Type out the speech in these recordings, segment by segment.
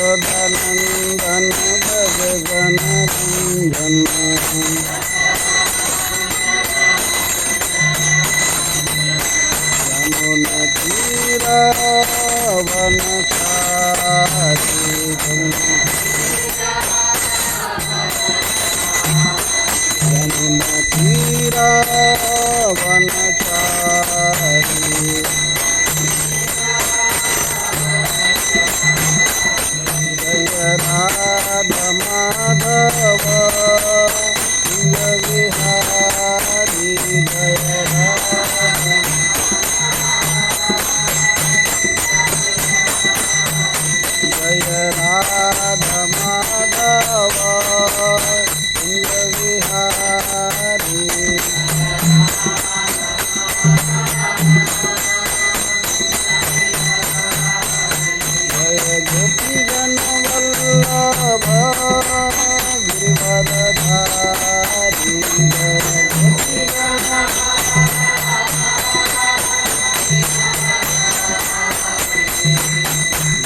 यशोदानंदन भजन रंजन यमुना तीरावनचारी यमुना तीरावनचारी राधा माधव विहारी जय राधा माधव विहारी जय गोपी जन वल्लभ गिरिवरधारी जय गोपी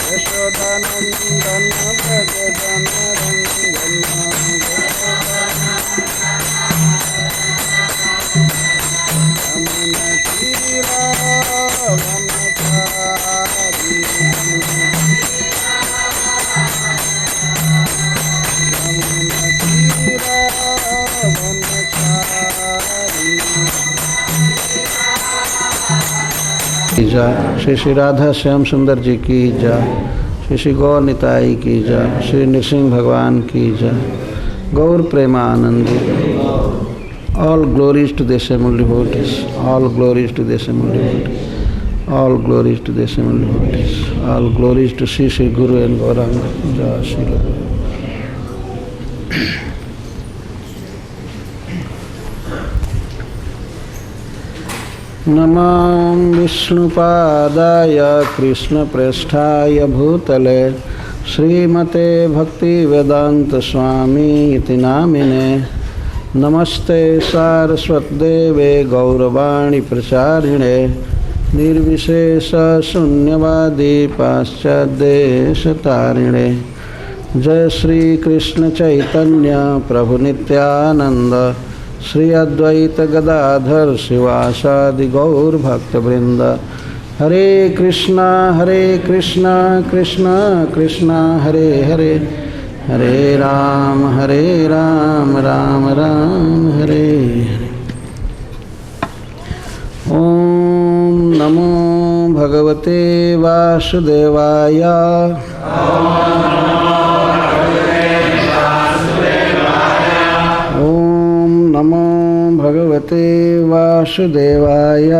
यशोदानंदन भज जन रंजन यमुना तीरावनचारी यमुना तीरावनचारी। श्री श्री राधा श्याम सुंदर जी की जय, श्री श्री गौर निताई की जय, श्री नृसिंह भगवान की जय, गौर Premanandi. All glories to the assembled devotees, all glories to the assembled devotees, all glories to the assembled devotees, all glories to Sri Sri Guru and Gauranga. Jai Shri Radha. नमः विष्णुपादाय कृष्णप्रेष्ठाय भूतले श्रीमते भक्तिवेदांत स्वामी इति नामिने। नमस्ते सारस्वतदेवे गौरवाणी प्रचारिणे निर्विशेष शून्यवादी पाश्चात्यदेशतारिणे। जय श्री कृष्ण चैतन्य प्रभु नित्यानंद श्री अद्वैत गदाधर शिवासादि गौर भक्तवृंद। हरे कृष्णा कृष्णा कृष्णा हरे हरे, हरे राम राम राम हरे हरे। ओम नमो भगवते वासुदेवाय। ओम नमो भगवते वासुदेवाय।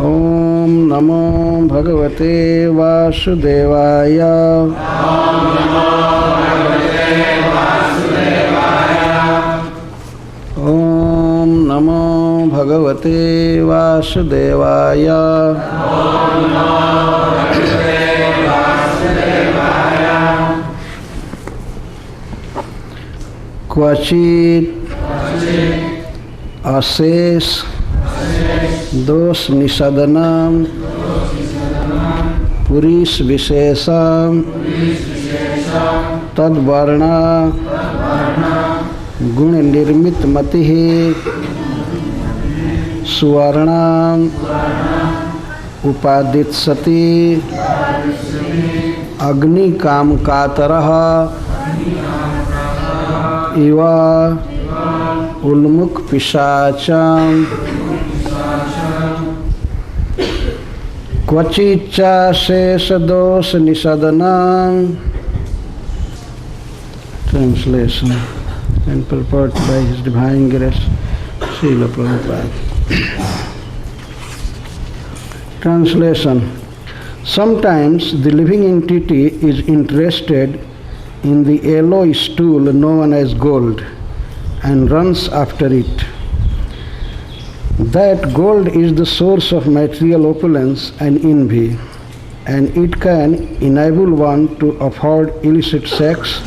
ओम नमो भगवते वासुदेवाय। ओम नमो भगवते वासुदेवाय। क्वचित अशेष दोष निषदनम पुरीश विशेषम तद्वर्णा गुण निर्मित मति सुवर्णाम उपादित्सति अग्नि काम कातरः इव उन्मुख पिशाचम क्वचिच्चा शेष दोष निषदनम। Translation and purport by His Divine Grace Srila Prabhupada. Translation. Sometimes the living entity is interested in the alloy stool known as gold and runs after it. That gold is the source of material opulence and envy, and it can enable one to afford illicit sex,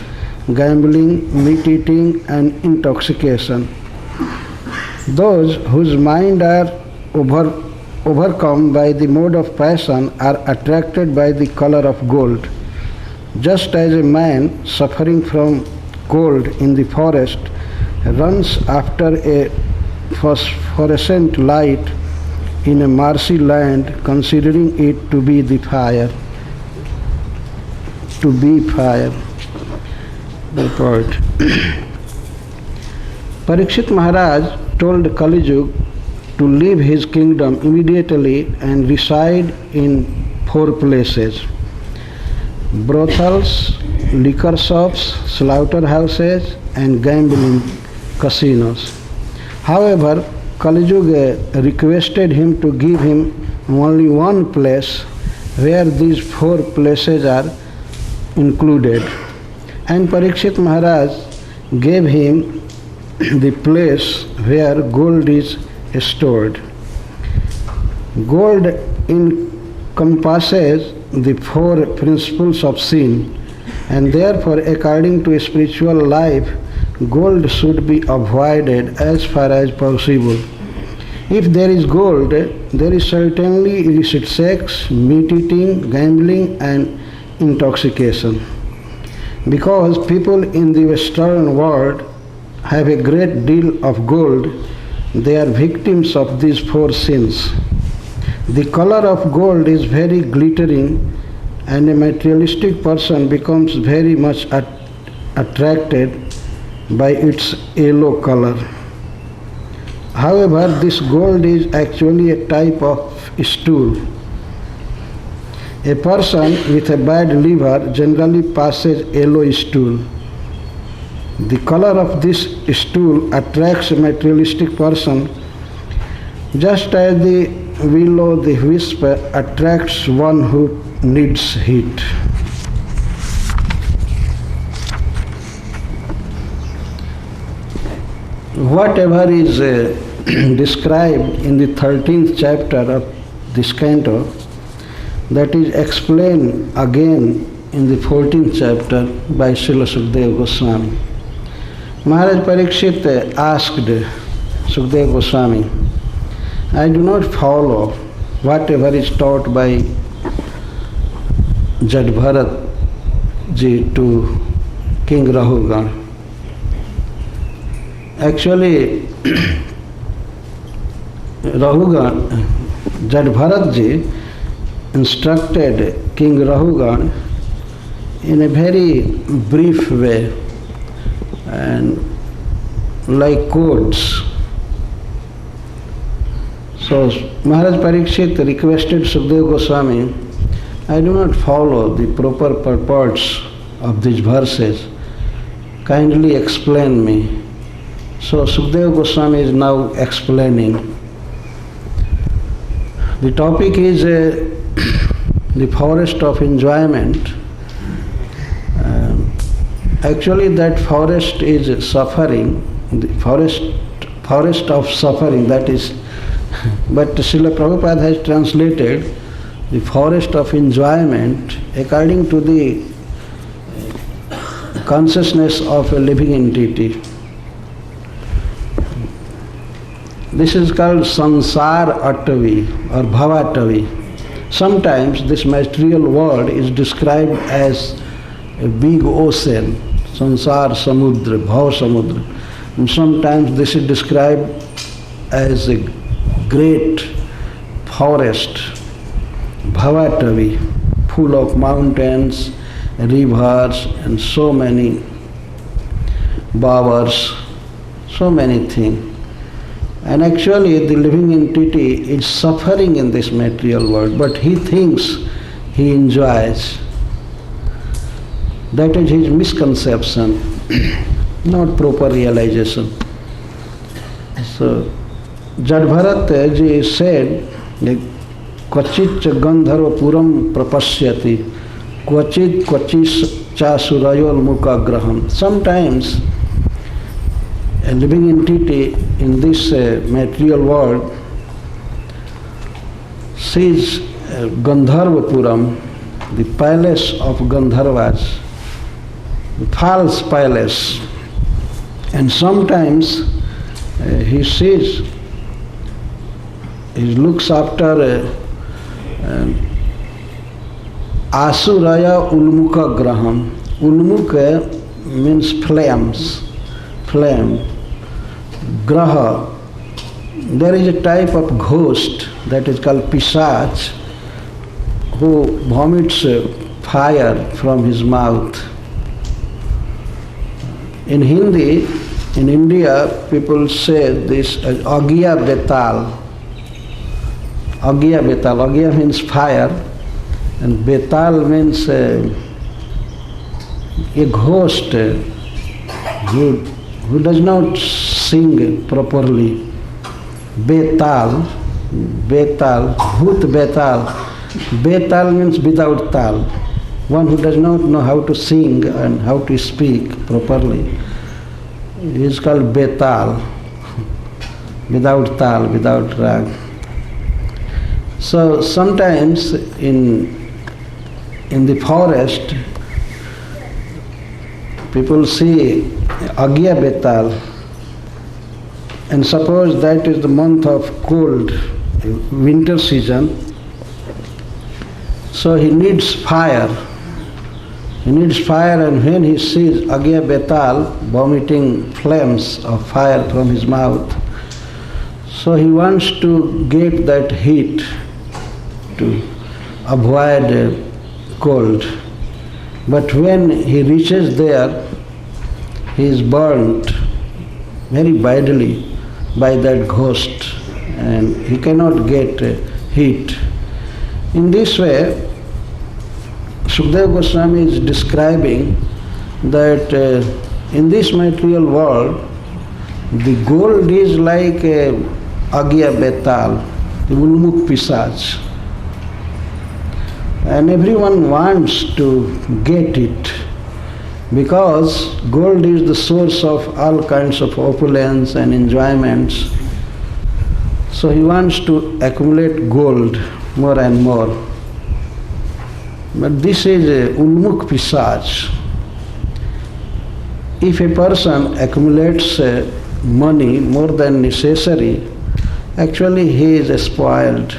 gambling, meat eating, and intoxication. Those whose minds are overcome by the mode of passion are attracted by the color of gold. Just as a man suffering from cold in the forest runs after a phosphorescent light in a marshy land, considering it to be the fire. To be fire. The poet. Parikshit Maharaj told Kali Yuga to leave his kingdom immediately and reside in 4 places: brothels, liquor shops, slaughterhouses, and gambling casinos. However, Kali Yuga requested him to give him only one place where these 4 places are included. And Parikshit Maharaj gave him the place where gold is stored. Gold encompasses the 4 principles of sin, and therefore, according to spiritual life, gold should be avoided as far as possible. If there is gold, there is certainly illicit sex, meat eating, gambling, and intoxication. Because people in the Western world have a great deal of gold, they are victims of these 4 sins. The color of gold is very glittering, and a materialistic person becomes very much attracted by its yellow color. However, this gold is actually a type of stool. A person with a bad liver generally passes yellow stool. The color of this stool attracts a materialistic person, just as the will-o'-the-wisp attracts one who needs heat. Whatever is described in the 13th chapter of this canto, that is explained again in the 14th chapter by Srila Sukadeva Goswami. Maharaj Parikshit asked Sukadeva Goswami, I do not follow whatever is taught by Jadbharat ji to King Rahugan. Actually, Jadbharat ji instructed King Rahugan in a very brief way and like codes. So Maharaj Parikshit requested Sukadeva Goswami, I do not follow the proper purports of these verses. Kindly explain me. So Sukadeva Goswami is now explaining. The topic is the forest of enjoyment. Actually, that forest is suffering, the forest of suffering, that is. But Srila Prabhupada has translated the forest of enjoyment according to the consciousness of a living entity. This is called Sansar Attavi or Bhavatavi. Sometimes this material world is described as a big ocean, Sansar Samudra, Bhav Samudra. And sometimes this is described as a great forest, Bhavatavi, full of mountains, rivers, and so many bowers, so many things. And actually the living entity is suffering in this material world, but he thinks he enjoys. That is his misconception, not proper realization. So Jadbharat ji said, Kvachit Gandharva Puram Prapasyati, Kvachit cha Surayol Mukha Graham. Sometimes a living entity in this material world sees Gandharva Puram, the palace of Gandharvas, the false palace, and sometimes he sees he looks after Asuraya Ulmukha Graham. Ulmukha means flames, flame. Graha, there is a type of ghost that is called Pisach, who vomits fire from his mouth. In Hindi, in India, people say this as Agya Betal. Agya Betal. Agya means fire, and Betal means a ghost who does not sing properly. Betal, Betal, Bhut Betal. Betal means without tal. One who does not know how to sing and how to speak properly. He is called Betal, without tal, without rag. So sometimes in the forest, people see Agya Betal, and suppose that is the month of cold, winter season, so he needs fire. He needs fire, and when he sees Agya Betal vomiting flames of fire from his mouth, so he wants to get that heat to avoid cold. But when he reaches there, he is burnt very badly by that ghost, and he cannot get heat. In this way, Sukadeva Goswami is describing that in this material world, the gold is like a Agya Betal, the Ulmukh Pisach. And everyone wants to get it, because gold is the source of all kinds of opulence and enjoyments. So he wants to accumulate gold more and more. But this is a Ulmukh Pisach. If a person accumulates money more than necessary, actually he is spoiled,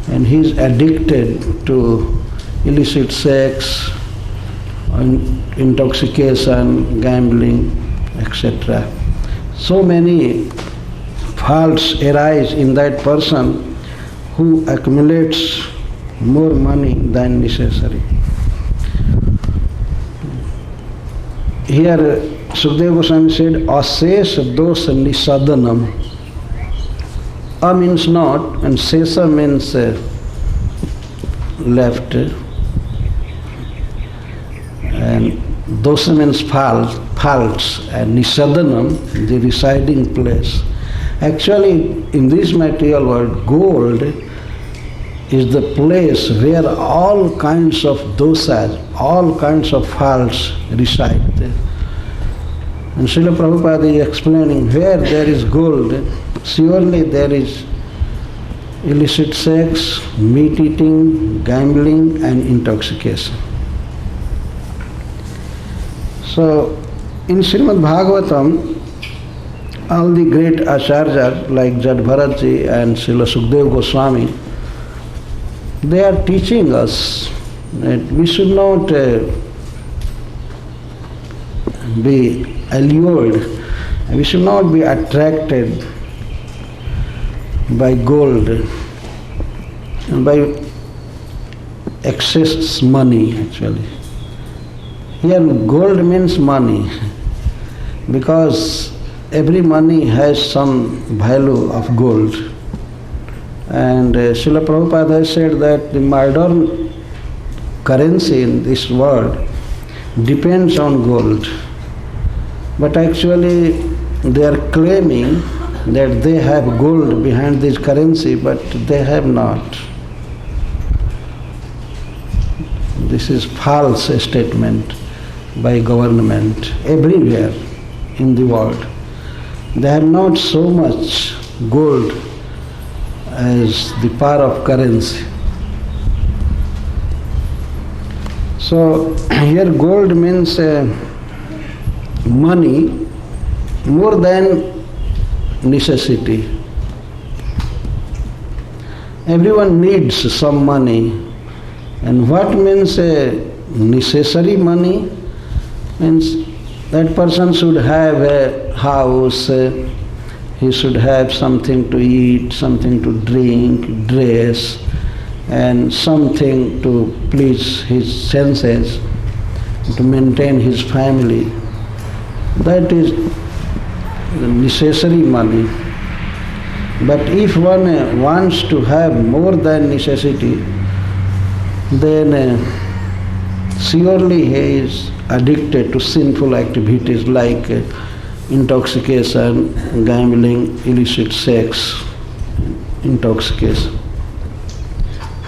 and he is addicted to illicit sex, intoxication, gambling, etc. So many faults arise in that person who accumulates more money than necessary. Here Sukadeva Goswami said, Asesa dosa nisadanam. A means not, and sesa means left, and dosa means faults, and nisadanam, the residing place. Actually, in this material world, gold is the place where all kinds of dosas, all kinds of faults reside there. And Srila Prabhupada is explaining, where there is gold, surely there is illicit sex, meat eating, gambling, and intoxication. So, in Śrīmad-bhāgavatam, all the great acharyas like Jadbharatji and Srila Sukadeva Goswami, they are teaching us that we should not be allured, we should not be attracted by gold and by excess money actually. Here gold means money, because every money has some value of gold. And Srila Prabhupada has said that the modern currency in this world depends on gold. But actually they are claiming that they have gold behind this currency, but they have not. This is false statement by government everywhere in the world. They have not so much gold as the power of currency. So here gold means money more than necessity. everyone needs some money. And what means necessary money? Means that person should have a house, he should have something to eat, something to drink, dress, and something to please his senses, to maintain his family. That is the necessary money. But if one wants to have more than necessity, then surely he is addicted to sinful activities like intoxication, gambling, illicit sex, intoxication.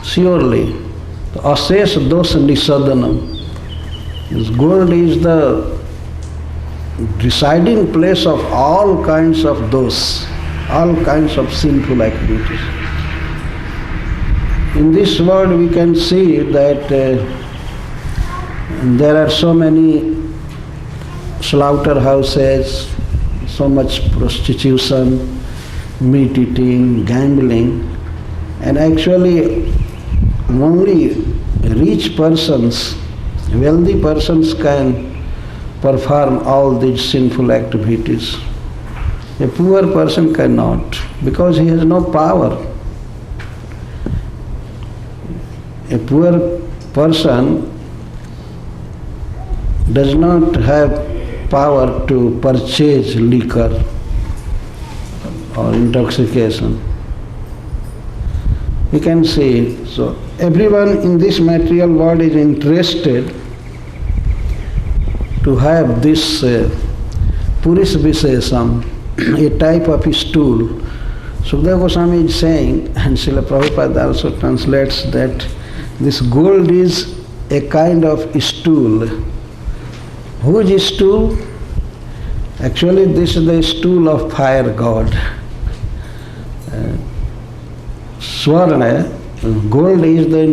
Surely, ashes dosha nisadanam. Gold is the residing place of all kinds of dosha, all kinds of sinful activities. In this world we can see that there are so many slaughterhouses, so much prostitution, meat eating, gambling, and actually only rich persons, wealthy persons can perform all these sinful activities. A poor person cannot, because he has no power. A poor person does not have power to purchase liquor or intoxication. We can see, so everyone in this material world is interested to have this Purish Vishesam, a type of stool. Sukadeva Goswami is saying, and Srila Prabhupada also translates that this gold is a kind of stool. Whose stool? Actually, this is the stool of fire god. Swarna, gold is the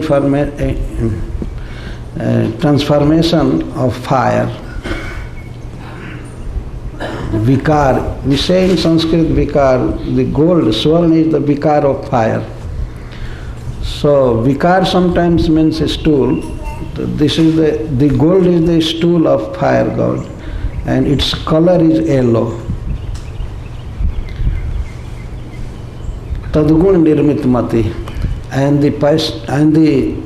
transformation of fire. Vikar, we say in Sanskrit vikar, the gold, swarna is the vikar of fire. So vikar sometimes means a stool. This is the gold is the stool of fire god, and its color is yellow. Tadgun nirmit mati, and the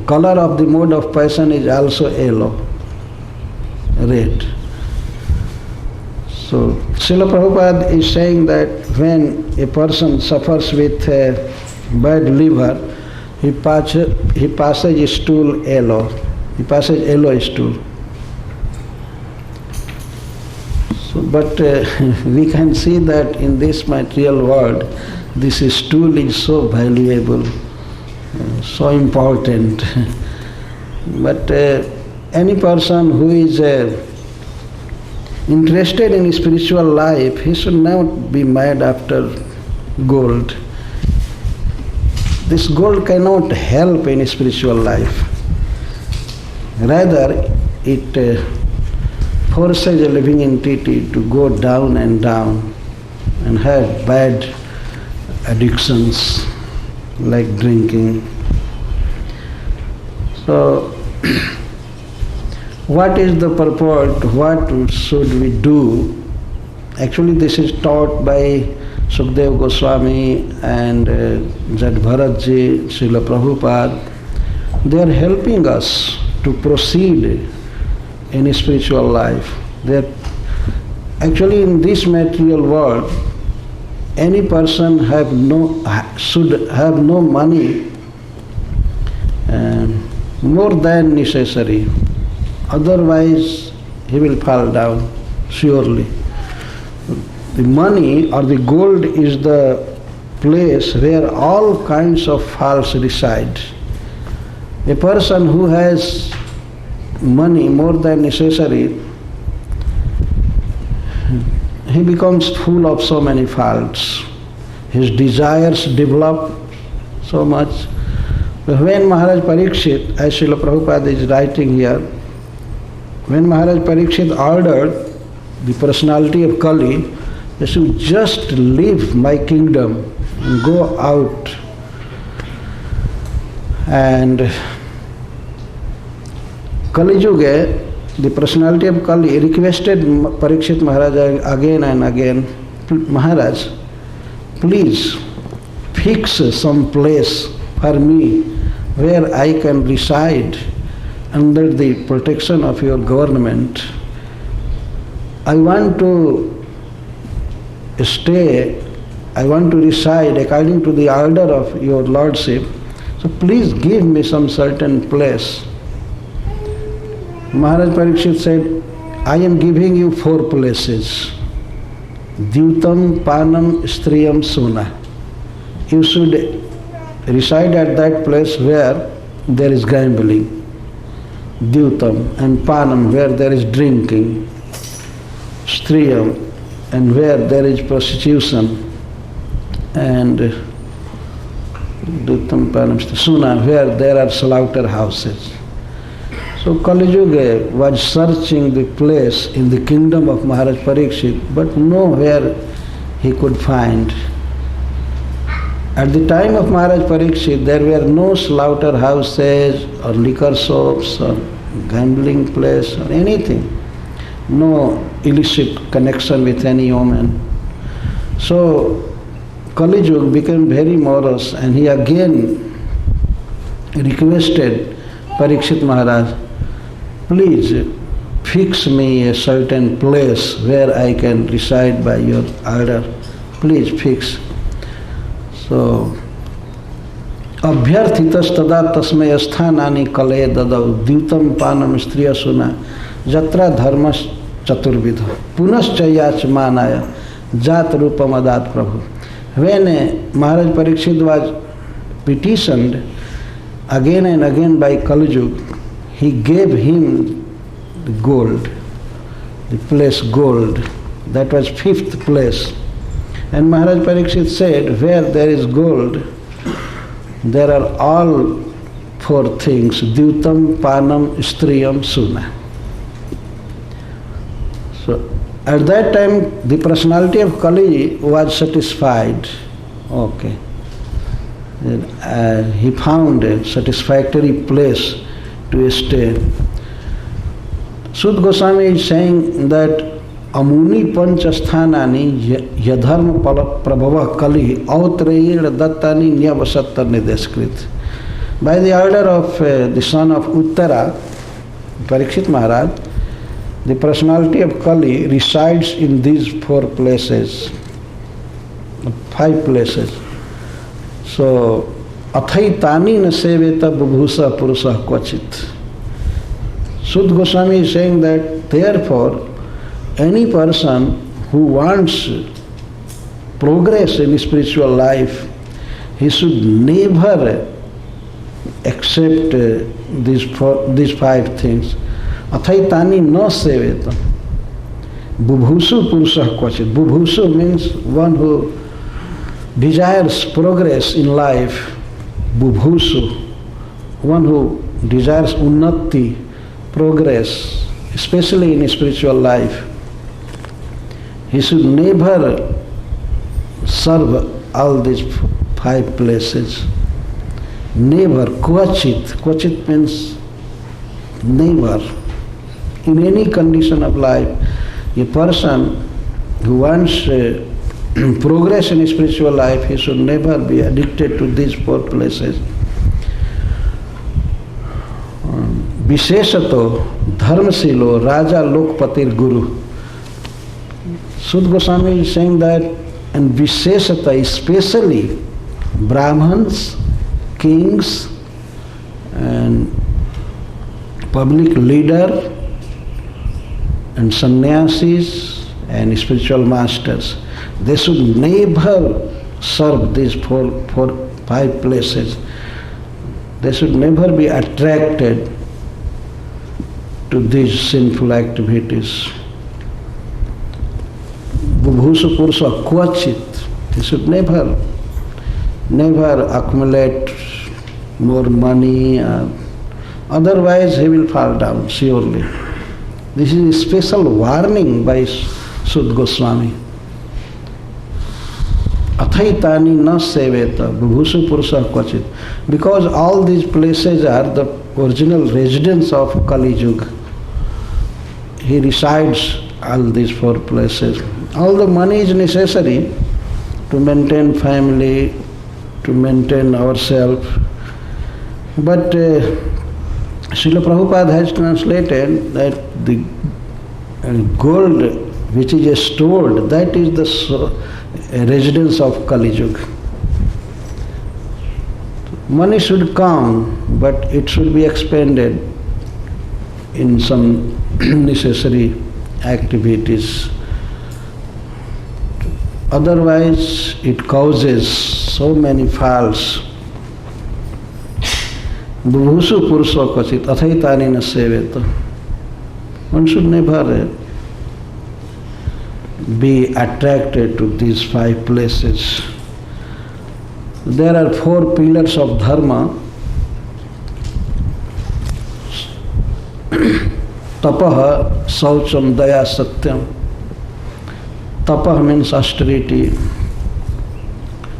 color of the mode of passion is also yellow, red. So Srila Prabhupada is saying that when a person suffers with a bad liver, he passes a stool yellow. He passes yellow stool. So, but we can see that in this material world, this stool is so valuable, so important. But any person who is interested in spiritual life, he should not be mad after gold. This gold cannot help in spiritual life. Rather, it forces a living entity to go down and have bad addictions like drinking. So, what is the purport? What should we do? Actually, this is taught by Sukadeva Goswami and Jat Bharatji, Srila Prabhupada. They are helping us to proceed in spiritual life. Actually, in this material world, any person should have no money more than necessary. Otherwise, he will fall down, surely. The money or the gold is the place where all kinds of faults reside. A person who has money more than necessary, he becomes full of so many faults. His desires develop so much. When Maharaj Parikshit, as Srila Prabhupada is writing here, when Maharaj Parikshit ordered the personality of Kali, they should just leave my kingdom and go out And Kali Yuga, the personality of Kali requested Parikshit Maharaja again and again, Maharaj, please fix some place for me where I can reside under the protection of your government. I want to stay, I want to reside according to the order of your lordship. So please give me some certain place. Maharaj Parikshit said, I am giving you 4 places. Dyutam, Panam, Striyam, Suna. You should reside at that place where there is gambling. Dyutam, and Panam, where there is drinking. Striyam, and where there is prostitution. And Dyutam, Panam, Suna, where there are slaughterhouses. So Kali Yuga was searching the place in the kingdom of Maharaj Parikshit, but nowhere he could find. At the time of Maharaj Parikshit, there were no slaughterhouses or liquor shops or gambling place or anything. No illicit connection with any woman. So Kali Yuga became very morose, and he again requested Parikshit Maharaj, please fix me a certain place where I can reside by your order. Please fix. So, Abhyarthitas tada tasmay asthanani kale dadau dyutam panam striya suna jatra dharmas chaturvidha punaschayach manaya jat rupam adat Prabhu. When Maharaj Parikshit was petitioned again and again by Kali Yuga, he gave him the gold, the place gold. That was 5th place. And Maharaj Parikshit said, where there is gold, there are all 4 things, Dyutam, Panam, Striyam, Suna. So at that time, the personality of Kali was satisfied. Okay. He found a satisfactory place to stay. Sud Goswami is saying that Amuni Panchasthanani Yadharma Prabhava Kali Autreir Dattani Nyavasattar Nideskrit. By the order of the son of Uttara, Parikshit Maharaj, the personality of Kali resides in these 4 places, 5 places. So, Athaitani na seveta bubhusa purusa kvachit. Sud Goswami is saying that therefore, any person who wants progress in spiritual life, he should never accept these 5 things. Athaitani na seveta. Bubhusu purusa kvachit. Bubhusu means one who desires progress in life. Bubhusu, one who desires unnati, progress, especially in spiritual life. He should never serve all these 5 places. Never, kvachit. Kvachit means never. In any condition of life, a person who wants progress in spiritual life, he should never be addicted to these 4 places. Visheshato dharmasilo raja lokpatir guru. Sud Goswami is saying that, and Visheshata, especially Brahmins, kings, and public leader, and sannyasis, and spiritual masters, they should never serve these 5 places. They should never be attracted to these sinful activities. Bubhusu purusa kvachit. He should never accumulate more money, otherwise he will fall down surely. This is a special warning by Sud Goswami. Athaitani na seveta bhubhusu purusha kvachit. Because all these places are the original residence of Kali Yuga. He resides all these 4 places. All the money is necessary to maintain family, to maintain ourselves. But Srila Prabhupada has translated that the gold which is stored, that is the residence of Kali Yuga. Money should come, but it should be expended in some necessary activities. Otherwise, it causes so many faults. Bhubhusu purusha kvachit athaitani na seveta. One should never be attracted to these 5 places. There are 4 pillars of dharma. Tapaha, saucham, daya, satyam. Tapaha means austerity,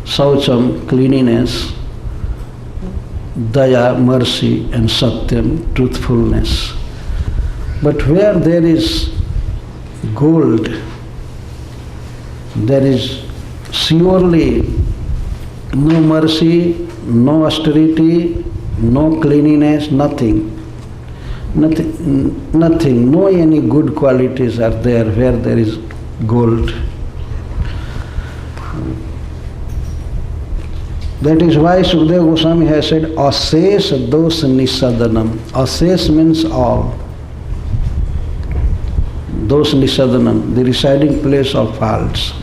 saucham, cleanliness, daya, mercy, and satyam, truthfulness. But where there is gold, there is surely no mercy, no austerity, no cleanliness, nothing. Nothing, no any good qualities are there where there is gold. That is why Sukadeva Goswami has said, Ases dos nisadanam. Ases means all. Dos nisadanam, the residing place of faults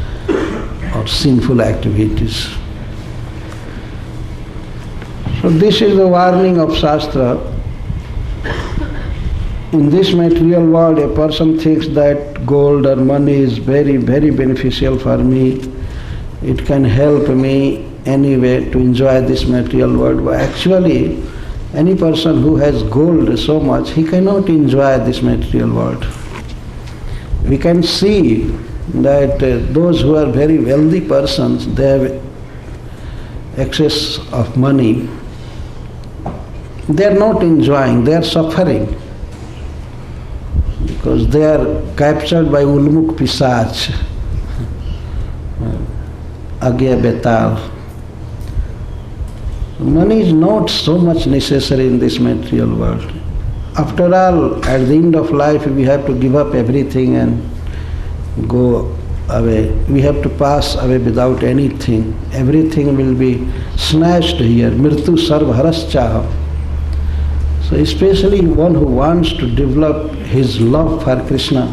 or sinful activities. So this is the warning of Shastra. In this material world, a person thinks that gold or money is very, very beneficial for me. It can help me anyway to enjoy this material world. But actually, any person who has gold so much, he cannot enjoy this material world. We can see that those who are very wealthy persons, they have excess of money. They are not enjoying, they are suffering. Because they are captured by Ulmuk Pisach, Agya Betal. Money is not so much necessary in this material world. After all, at the end of life, we have to give up everything and go away. We have to pass away without anything. Everything will be snatched here. Mritu sarva haraschaha. So especially one who wants to develop his love for Krishna,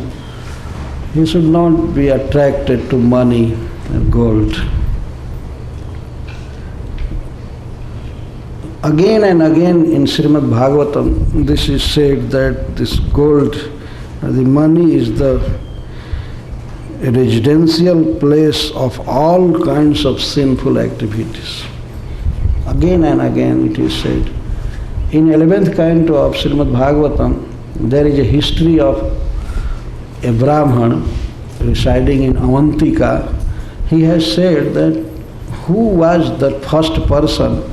he should not be attracted to money and gold. Again and again in Śrīmad-bhāgavatam, this is said that this gold, the money is the residential place of all kinds of sinful activities. Again and again it is said. In 11th canto of Śrīmad-bhāgavatam, there is a history of a Brahman residing in Avantika. He has said that who was the first person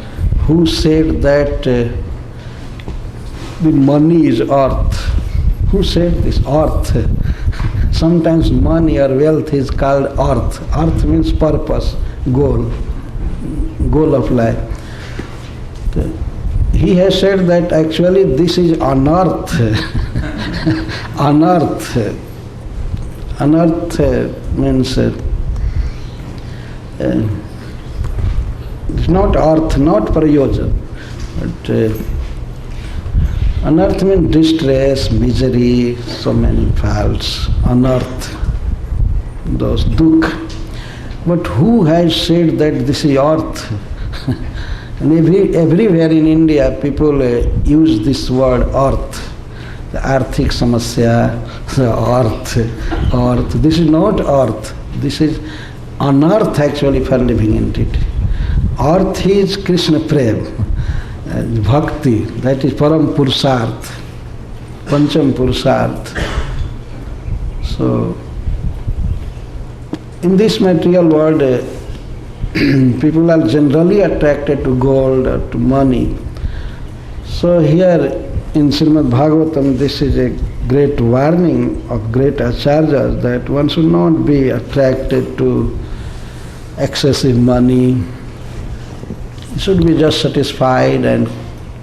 who said that the money is earth. Who said this? Earth. Sometimes money or wealth is called earth. Earth means purpose, goal of life. He has said that actually this is unearth. Unearth. Unearth means it's not earth, not prayojan. But unearth means distress, misery, so many faults. Unearth, those dukh. But who has said that this is earth? And everywhere in India, people use this word earth. The arthik samasya, the earth. This is not earth. This is unearth actually for living entity. Earth is Krishna Prem, Bhakti, that is Param Purusarth, Pancham Purusarth. So, in this material world, people are generally attracted to gold or to money. So here in Śrīmad-bhāgavatam, this is a great warning of great acharyas that one should not be attracted to excessive money. You should be just satisfied and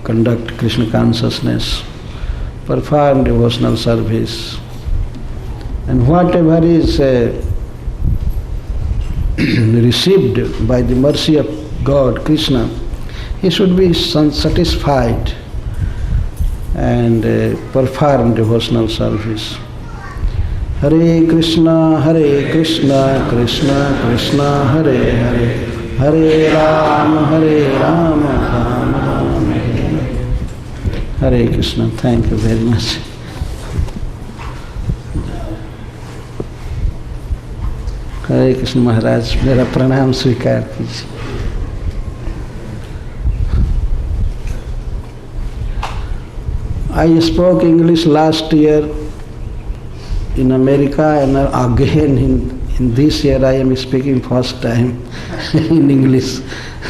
conduct Krishna consciousness, perform devotional service. And whatever is received by the mercy of God, Krishna, he should be satisfied and perform devotional service. Hare Krishna, Krishna Krishna, Hare Hare, Hare Rama, Rama Rama. Hare Krishna. Thank you very much. हरे कृष्ण महाराज, मेरा प्रणाम स्वीकार कीजिए। I spoke English last year in America, and again in this year I am speaking first time in English.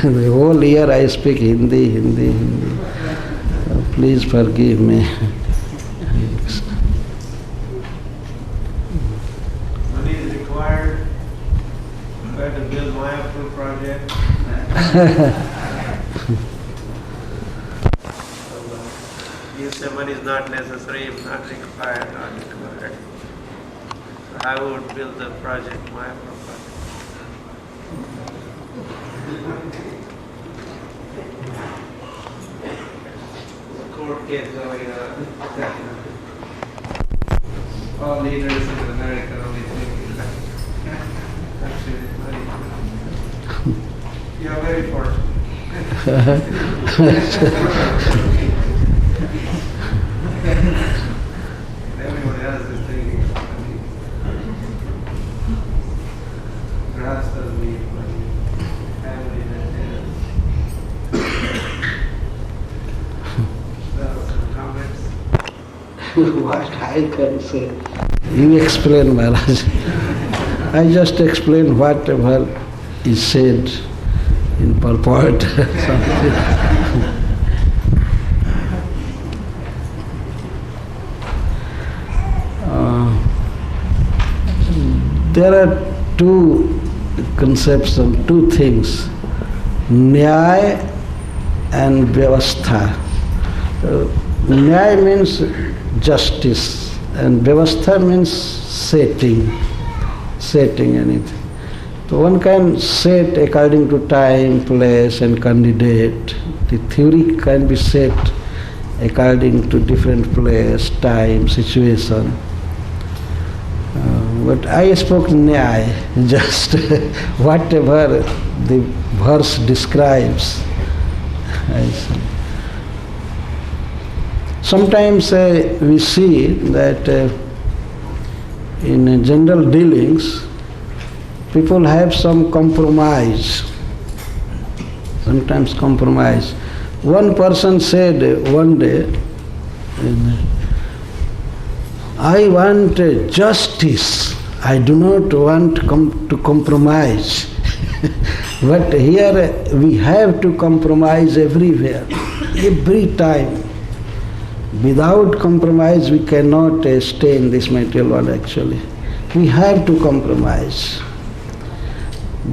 The whole year I speak Hindi. Please forgive me. Money is required to build Mayapur project. You say money is not necessary, not required. So I would build the project, Mayapur project. Court case going on. All leaders in America only thinking money. You are very fortunate. Everyone else is thinking money. Rastas need money. Family maintenance. Some comments. What I can say? You explain, Maharaj. I just explain whatever is said in purport. There are two concepts, two things, Nyaya and Vyavastha. Nyaya means justice, and Vyavastha means setting anything. So one can set according to time, place and candidate. The theory can be set according to different place, time, situation. But I spoke Nyaya, just whatever the verse describes. Sometimes we see that in general dealings, people have some compromise. Sometimes compromise. One person said one day, I want justice. I do not want to compromise. But here we have to compromise everywhere, every time. Without compromise we cannot stay in this material world actually. We have to compromise.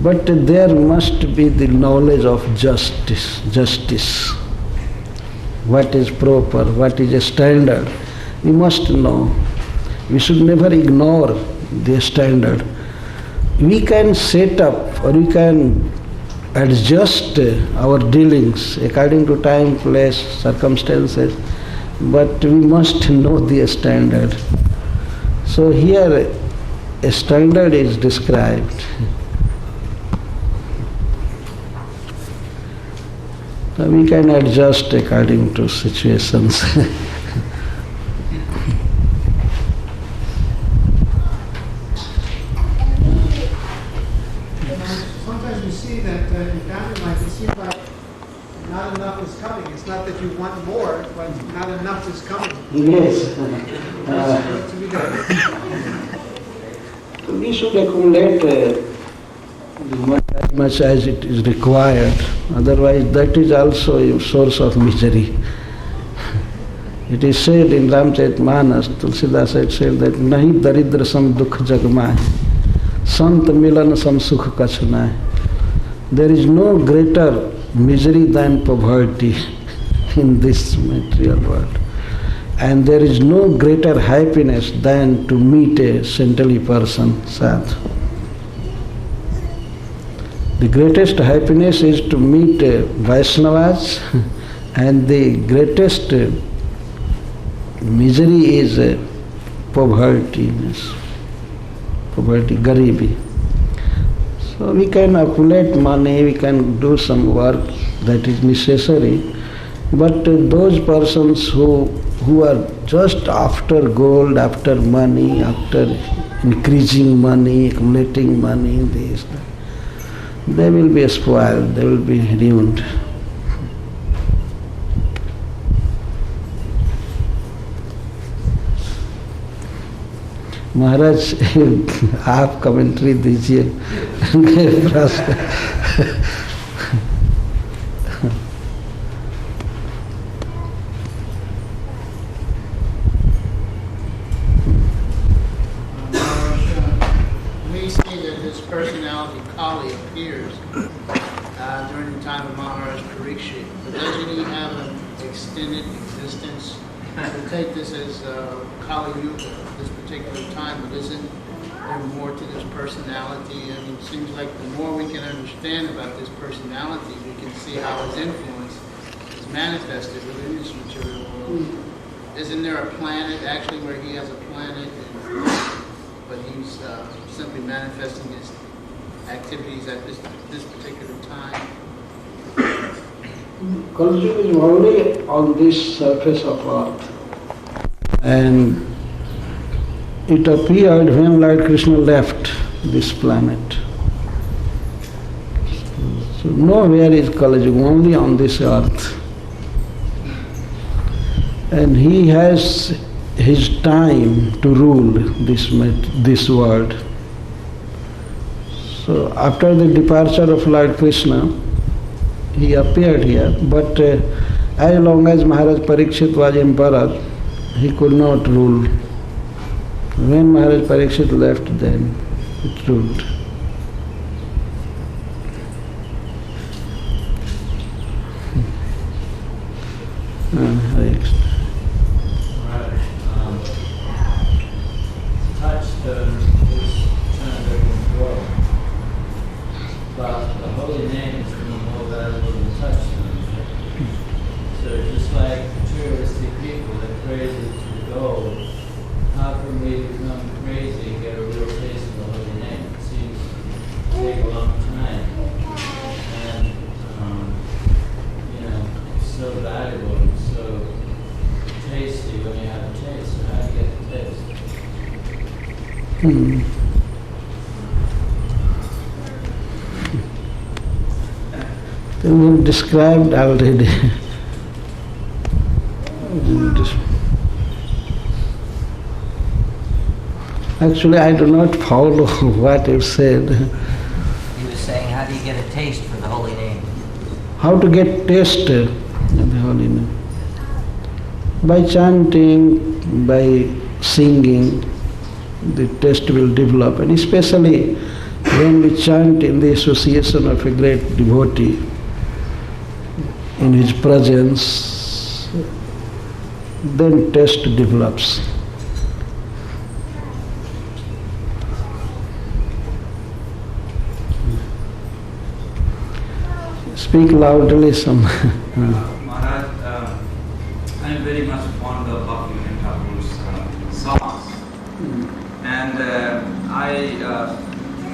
But there must be the knowledge of justice. What is proper, what is a standard. We must know. We should never ignore the standard. We can set up or we can adjust our dealings according to time, place, circumstances, but we must know the standard. So here a standard is described. So we can adjust according to situations. Sometimes we see that in family life, it seems like not enough is coming. It's not that you want more, but not enough is coming. Yes. What's to be done? We should accumulate the money as much as it is required. Otherwise, that is also a source of misery. It is said in Ramcharitmanas, Tulsidas had said that nahi daridra sam dukh jagmai, sant milan sam sukh kachnai. There is no greater misery than poverty in this material world. And there is no greater happiness than to meet a saintly person, sadhu. The greatest happiness is to meet Vaishnavas, and the greatest misery is poverty, garibi. So we can accumulate money, we can do some work that is necessary, but those persons who are just after gold, after money, after increasing money, accumulating money, this, they will be spoiled, they will be ruined. महाराज आप commentary दीजिए प्रश्न We see that this personality Kali appears during the time of Maharaj Parikshit, but doesn't he have an extended existence? We take this as Kali Yuga, this particular time, but isn't there more to this personality? I mean, it seems like the more we can understand about this personality, we can see how his influence is manifested within this material world. Isn't there a planet actually where he has a planet, but he's simply manifesting his activities at this particular time? Kali Yuga is only on this surface of earth, and it appeared when Lord Krishna left this planet. So nowhere is Kali Yuga, only on this earth. And he has his time to rule this world. So after the departure of Lord Krishna, he appeared here, but as long as Maharaj Parikshit was emperor, he could not rule. When Maharaj Parikshit left, then it ruled. Hare Krishna. Touched this Chandra world, but the holy name is more valuable than touch. So just like materialistic people that praise it to gold, how can we become crazy and get a real taste of the holy name? It seems to take a long time, and it's so valuable and so tasty when you have a taste. So how do you get the taste? We described already. Actually, I do not follow what you said. He was saying, how do you get a taste for the holy name? How to get taste of the holy name? By chanting, by singing, the taste will develop. And especially when we chant in the association of a great devotee, in his presence, then taste develops. Speak loudly, some. Maharaj, I am very much fond of Govinda Thakur's songs, and I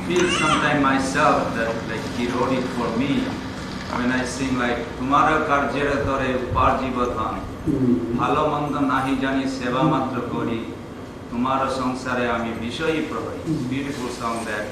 feel sometimes myself that like he wrote it for me. When I sing like Tumara karjera tore uparjibatan, bhalo mando nahi jani seva matra kori, Tumara sangsare ami vishoyi pravai. Beautiful song that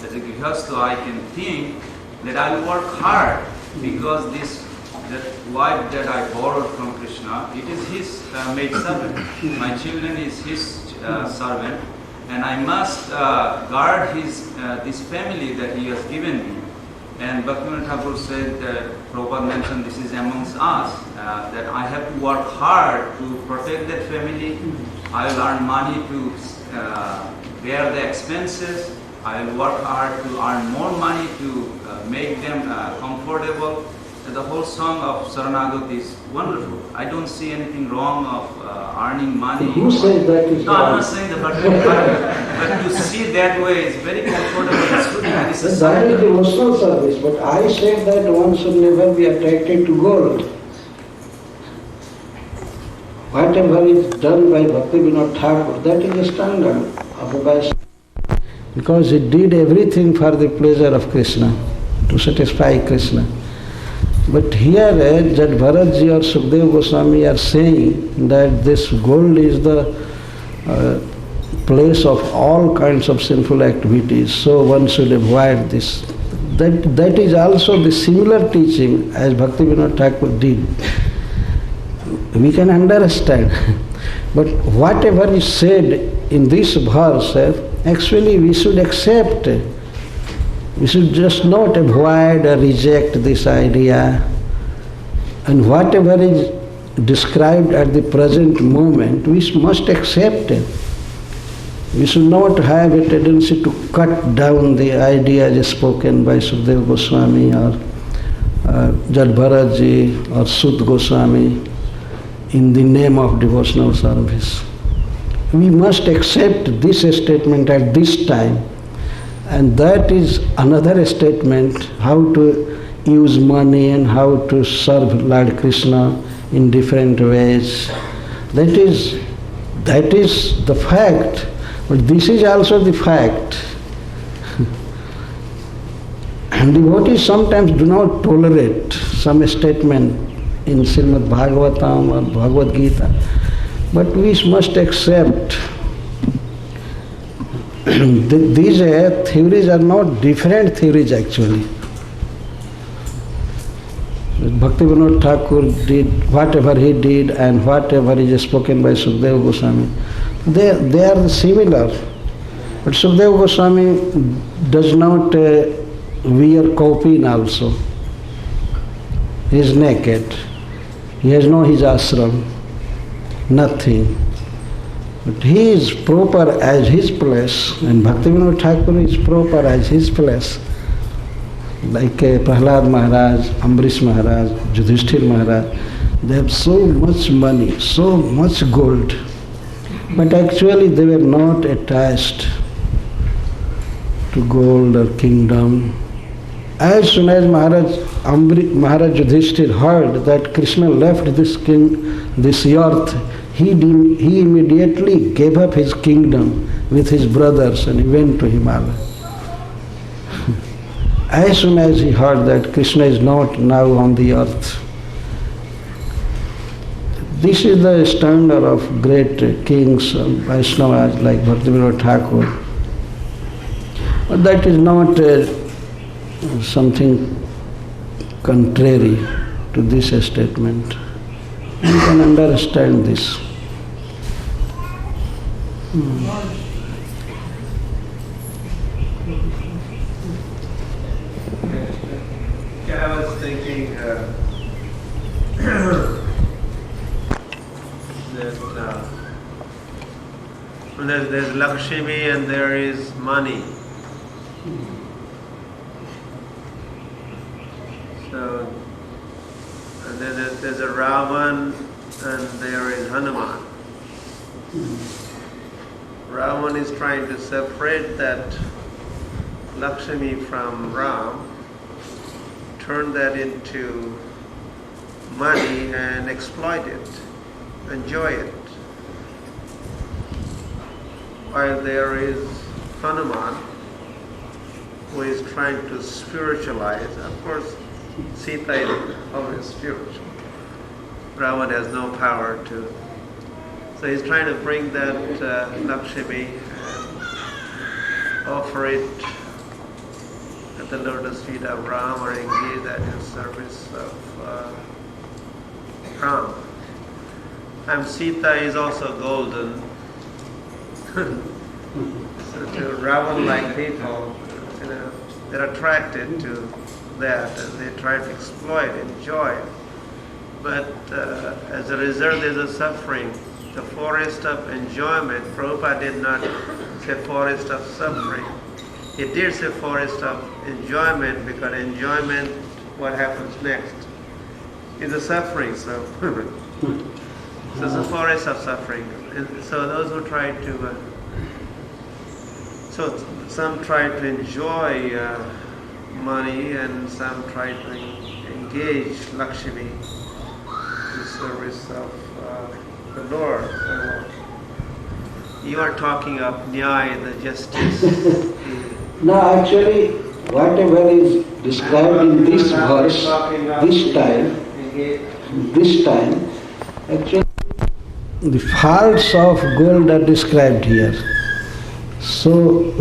as a grihastha I can think that I will work hard because that wife that I borrowed from Krishna, it is his maid servant. My children is his servant, and I must guard his this family that he has given me. And Bhaktivinoda Thakur said that Prabhupada mentioned this is amongst us, that I have to work hard to protect that family. I will earn money to bear the expenses. I will work hard to earn more money to make them comfortable. And the whole song of Saranagat is wonderful. I don't see anything wrong of earning money. Who says that is No, I'm wrong? not saying that, but to see that way is very comfortable. It's good. It's a That is sadhana. devotional service, but I said that one should never be attracted to gold. Whatever is done by Bhaktivinoda Thakur, that is the standard of a Vaishnava. Because he did everything for the pleasure of Krishna, to satisfy Krishna. But here, Jad Bharatji or Sukdev Goswami are saying that this gold is the place of all kinds of sinful activities, so one should avoid this. That is also the similar teaching as Bhaktivinoda Thakur did. We can understand. But whatever is said in this verse, actually we should accept. We should just not avoid or reject this idea. And whatever is described at the present moment, we must accept it. We should not have a tendency to cut down the ideas spoken by Sukdev Goswami or Jad Bharatji or Sut Goswami in the name of devotional service. We must accept this statement at this time. And that is another statement, how to use money and how to serve Lord Krishna in different ways. That is the fact. But this is also the fact. And devotees sometimes do not tolerate some statement in Śrīmad-bhāgavatam or Bhagavad Gita. But we must accept. These theories are not different theories actually. Bhaktivinoda Thakur did whatever he did and whatever is spoken by Sukdev Goswami. They are similar. But Sukdev Goswami does not wear kaupin also. He is naked. He has no his ashram. Nothing. But he is proper as his place, and Bhaktivinoda Thakur is proper as his place. Like Prahlad Maharaj, Ambrish Maharaj, Yudhishthir Maharaj, they have so much money, so much gold, but actually they were not attached to gold or kingdom. As soon as Maharaj Yudhishthir heard that Krishna left this earth, he immediately gave up his kingdom with his brothers and he went to Himalaya. As soon as he heard that Krishna is not now on the earth. This is the standard of great kings, Vaishnavas like Bhaktivinoda Thakur. But that is not something contrary to this statement. You can understand this. Yeah, I was thinking that there's Lakshmi and there is money. So, and then there's a Ravan and there is Hanuman. Ravan is trying to separate that Lakshmi from Ram, turn that into money and exploit it, enjoy it. While there is Hanuman, who is trying to spiritualize. Of course, Sita is always spiritual. Ravan has no power to. So he's trying to bring that Lakshmi and offer it at the lotus feet of Ram or engage that in service of Ram. And Sita is also golden. So to Ravan-like people, they're attracted to that, and they try to exploit, enjoy. But as a result, there's a suffering. The forest of enjoyment, Prabhupada did not say forest of suffering. He did say forest of enjoyment, because enjoyment, what happens next, is a suffering. So, so it's a forest of suffering. And so those who try to, so some try to enjoy money, and some try to engage Lakshmi in service of the Lord. So you are talking of Nyaya, the justice. No, actually, whatever is described in this verse, this time, actually, the faults of gold are described here. So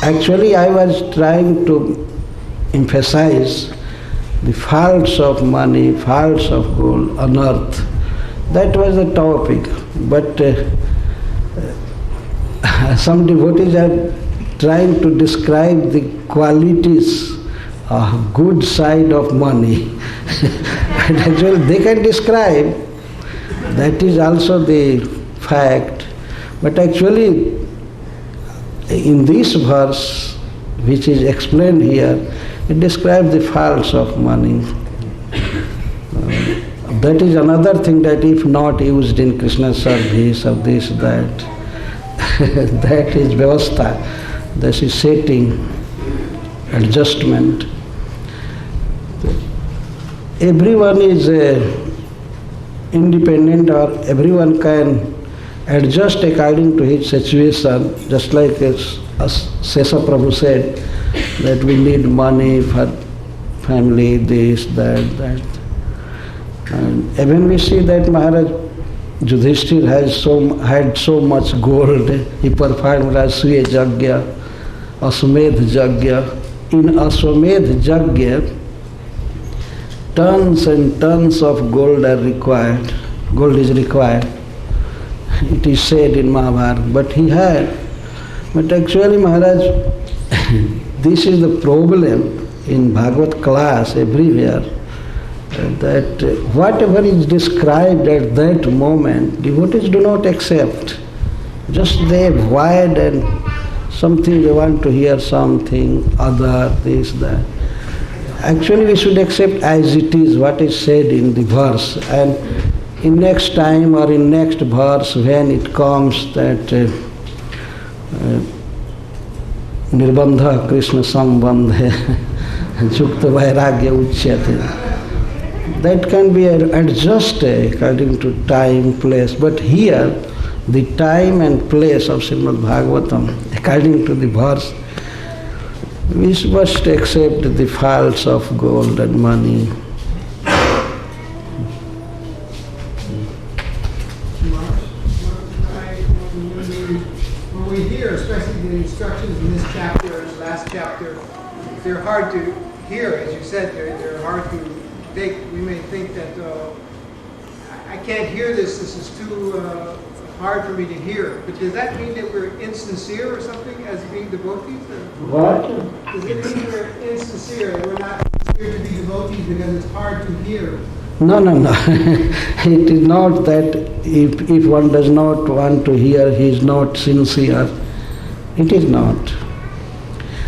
actually I was trying to emphasize the faults of money, faults of gold on earth. That was the topic. But some devotees are trying to describe the qualities, good side of money. And actually they can describe, that is also the fact. But actually in this verse, which is explained here, it describes the faults of money. That is another thing, that if not used in Krishna's service, of this, that, that is vyavastha, that is setting, adjustment. Everyone is independent, or everyone can adjust according to his situation, just like as Sesa Prabhu said, that we need money for family, this, that. And even we see that Maharaj Yudhishthir had so much gold. He performed Rasuya Jagya, Aswamedh Jagya. In Aswamedh Jagya, tons and tons of gold are required. Gold is required. It is said in Mahabharata. But he had. But actually Maharaj, this is the problem in Bhagavad class everywhere, that whatever is described at that moment, devotees do not accept. Just they avoid, and something they want to hear, something other, this, that. Actually we should accept as it is, what is said in the verse, and in next time or in next verse when it comes that Nirbandha Krishna Sambandha Yukta Vairagya Uchyate, that can be adjusted according to time, place. But here, the time and place of Śrīmad-bhāgavatam, according to the verse, we must accept the faults of gold and money. When we hear, especially the instructions in this chapter and the last chapter, they're hard to hear. As you said, they're hard to take. We may think that I can't hear this. This is too hard for me to hear. But does that mean that we're insincere or something as being devotees? What? Does it mean we're insincere? That we're not sincere to be devotees because it's hard to hear? No. It is not that if one does not want to hear, he is not sincere. It is not.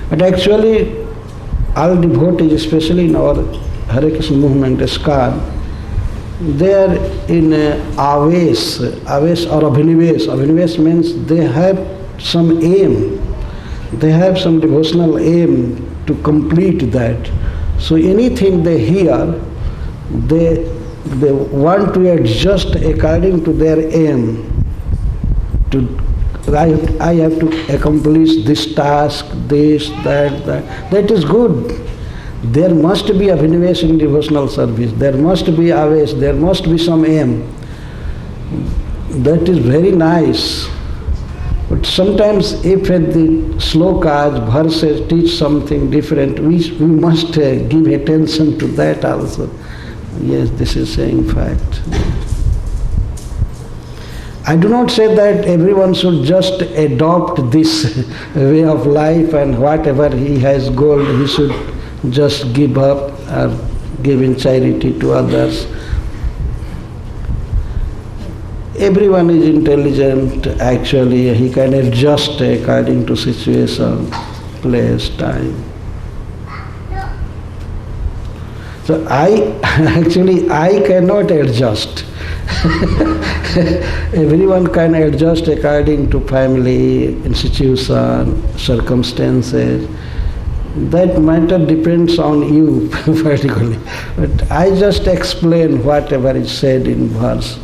But actually, all devotees, especially in our Hare Krishna movement, ISKCON, they are in aves or abhinivesh. Abhinivesh means they have some aim. They have some devotional aim to complete that. So anything they hear, they want to adjust according to their aim. I have to accomplish this task, this, that. That is good. There must be abhinivesh in devotional service. There must be aves. There must be some aim. That is very nice. But sometimes if the slokas, verses teach something different, we must give attention to that also. Yes, this is saying fact. I do not say that everyone should just adopt this way of life, and whatever he has gold, he should just give up or give in charity to others. Everyone is intelligent, actually. He can adjust according to situation, place, time. So I cannot adjust. Everyone can adjust according to family, institution, circumstances. That matter depends on you particularly. But I just explain whatever is said in verse.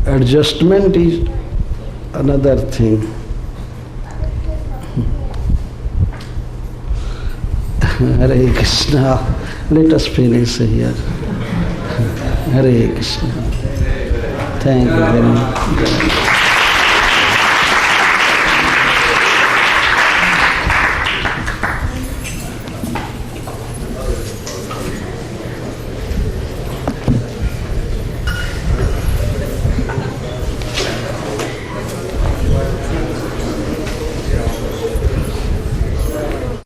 Adjustment is another thing. Hare Krishna. Let us finish here. Hare Krishna. Thank you very much.